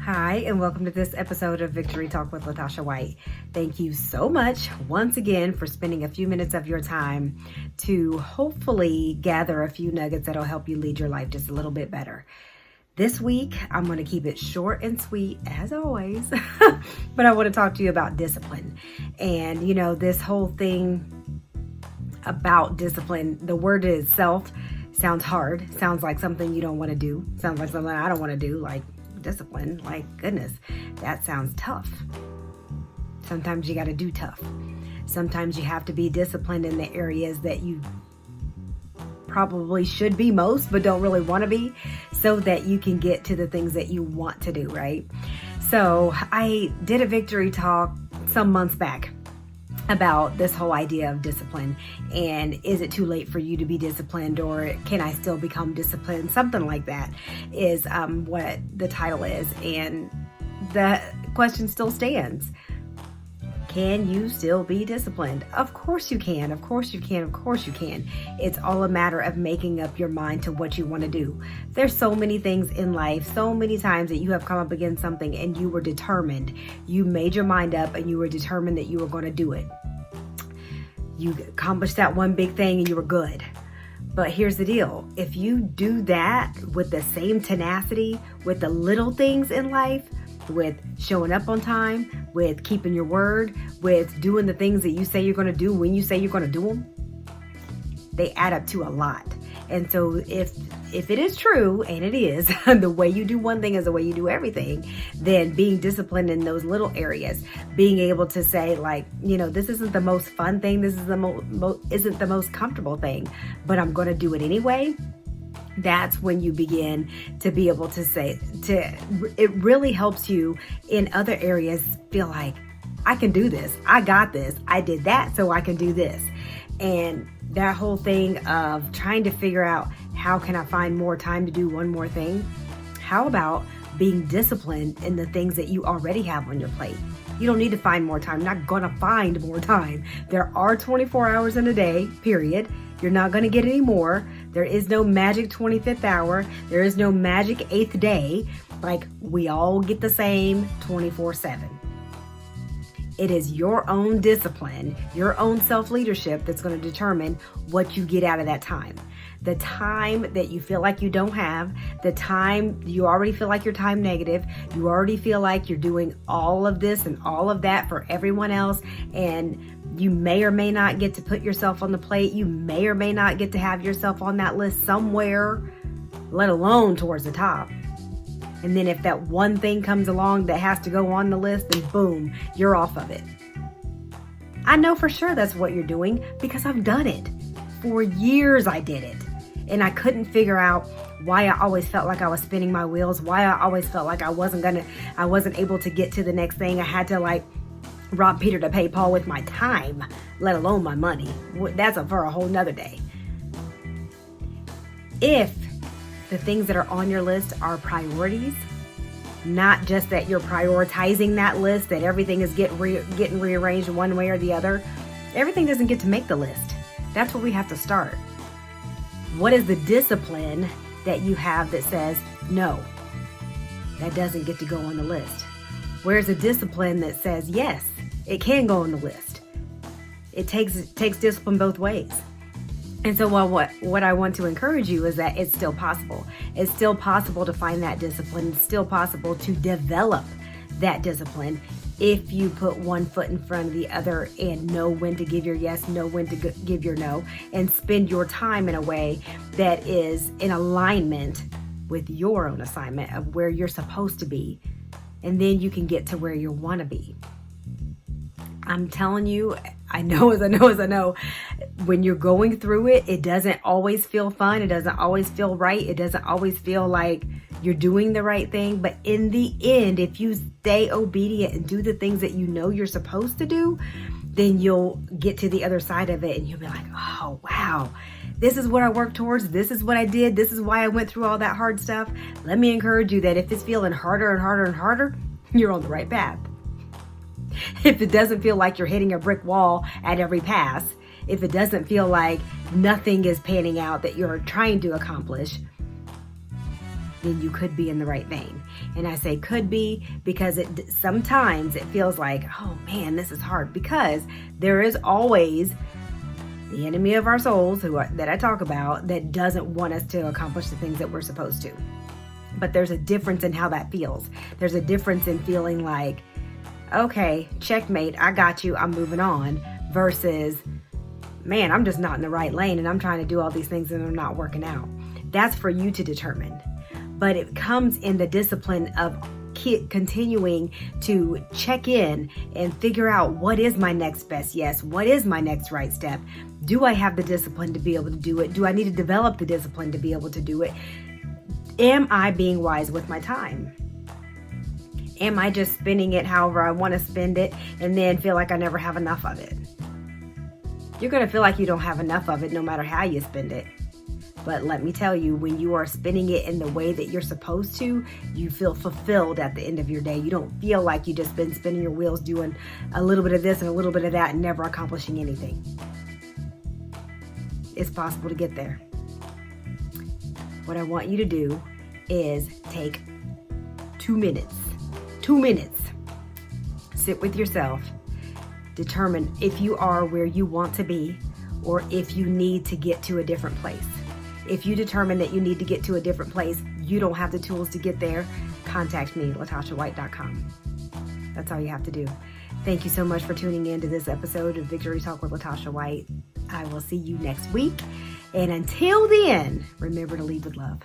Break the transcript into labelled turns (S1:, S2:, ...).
S1: Hi, and welcome to this episode of Victory Talk with Latasha White. Thank you so much once again for spending a few minutes of your time to hopefully gather a few nuggets that'll help you lead your life just a little bit better. This week, I'm going to keep it short and sweet as always, but I want to talk to you about discipline. And this whole thing about discipline, the word itself sounds hard, sounds like something you don't want to do, sounds like something I don't want to do, like discipline. Like, goodness, that sounds tough. Sometimes you got to do tough. Sometimes you have to be disciplined in the areas that you probably should be most, but don't really want to be, so that you can get to the things that you want to do, right? So I did a victory talk some months back about this whole idea of discipline, and is it too late for you to be disciplined, or can I still become disciplined? Something like that is what the title is, and the question still stands. Can you still be disciplined? Of course you can. Of course you can. Of course you can. It's all a matter of making up your mind to what you want to do. There's so many things in life, so many times that you have come up against something and you were determined. You made your mind up and you were determined that you were going to do it. You accomplished that one big thing and you were good. But here's the deal. If you do that with the same tenacity, with the little things in life, with showing up on time, with keeping your word, with doing the things that you say you're going to do when you say you're going to do them, they add up to a lot. And so if it is true, and it is, the way you do one thing is the way you do everything, then being disciplined in those little areas, being able to say, like, this isn't the most fun thing, this is isn't the most comfortable thing, but I'm going to do it anyway. That's when you begin to be able to say, it really helps you in other areas feel like, I can do this. I got this. I did that, so I can do this. And that whole thing of trying to figure out, how can I find more time to do one more thing? How about being disciplined in the things that you already have on your plate? You don't need to find more time. You're not going to find more time. There are 24 hours in a day, period. You're not going to get any more. There is no magic 25th hour. There is no magic 8th day. Like, we all get the same 24/7. It is your own discipline, your own self-leadership that's going to determine what you get out of that time. The time that you feel like you don't have, the time you already feel like you're time negative, you already feel like you're doing all of this and all of that for everyone else, and you may or may not get to put yourself on the plate. You may or may not get to have yourself on that list somewhere, let alone towards the top. And then if that one thing comes along that has to go on the list, then boom, you're off of it. I know for sure that's what you're doing, because I've done it. For years I did it. And I couldn't figure out why I always felt like I was spinning my wheels, why I always felt like I wasn't able to get to the next thing. I had to rob Peter to pay Paul with my time, let alone my money. That's for a whole nother day. If the things that are on your list are priorities, not just that you're prioritizing that list, that everything is getting rearranged one way or the other, everything doesn't get to make the list. That's where we have to start. What is the discipline that you have that says, no, that doesn't get to go on the list? Where's the discipline that says, yes, it can go on the list? It takes discipline both ways. And so what I want to encourage you is that it's still possible. It's still possible to find that discipline. It's still possible to develop that discipline if you put one foot in front of the other and know when to give your yes, know when to give your no, and spend your time in a way that is in alignment with your own assignment of where you're supposed to be. And then you can get to where you want to be. I'm telling you, I know, when you're going through it, it doesn't always feel fun. It doesn't always feel right. It doesn't always feel like you're doing the right thing. But in the end, if you stay obedient and do the things that you know you're supposed to do, then you'll get to the other side of it and you'll be like, oh, wow, this is what I worked towards. This is what I did. This is why I went through all that hard stuff. Let me encourage you that if it's feeling harder and harder and harder, you're on the right path. If it doesn't feel like you're hitting a brick wall at every pass, if it doesn't feel like nothing is panning out that you're trying to accomplish, then you could be in the right vein. And I say could be because sometimes it feels like, oh man, this is hard, because there is always the enemy of our souls that I talk about that doesn't want us to accomplish the things that we're supposed to. But there's a difference in how that feels. There's a difference in feeling like, okay, checkmate, I got you, I'm moving on, versus, man, I'm just not in the right lane and I'm trying to do all these things and they're not working out. That's for you to determine. But it comes in the discipline of continuing to check in and figure out, what is my next best yes? What is my next right step? Do I have the discipline to be able to do it? Do I need to develop the discipline to be able to do it? Am I being wise with my time? Am I just spending it however I want to spend it and then feel like I never have enough of it? You're going to feel like you don't have enough of it no matter how you spend it. But let me tell you, when you are spending it in the way that you're supposed to, you feel fulfilled at the end of your day. You don't feel like you just been spinning your wheels doing a little bit of this and a little bit of that and never accomplishing anything. It's possible to get there. What I want you to do is take 2 minutes. 2 minutes. Sit with yourself. Determine if you are where you want to be or if you need to get to a different place. If you determine that you need to get to a different place, you don't have the tools to get there, contact me, LatashaWhite.com. That's all you have to do. Thank you so much for tuning in to this episode of Victory Talk with Latasha White. I will see you next week. And until then, remember to lead with love.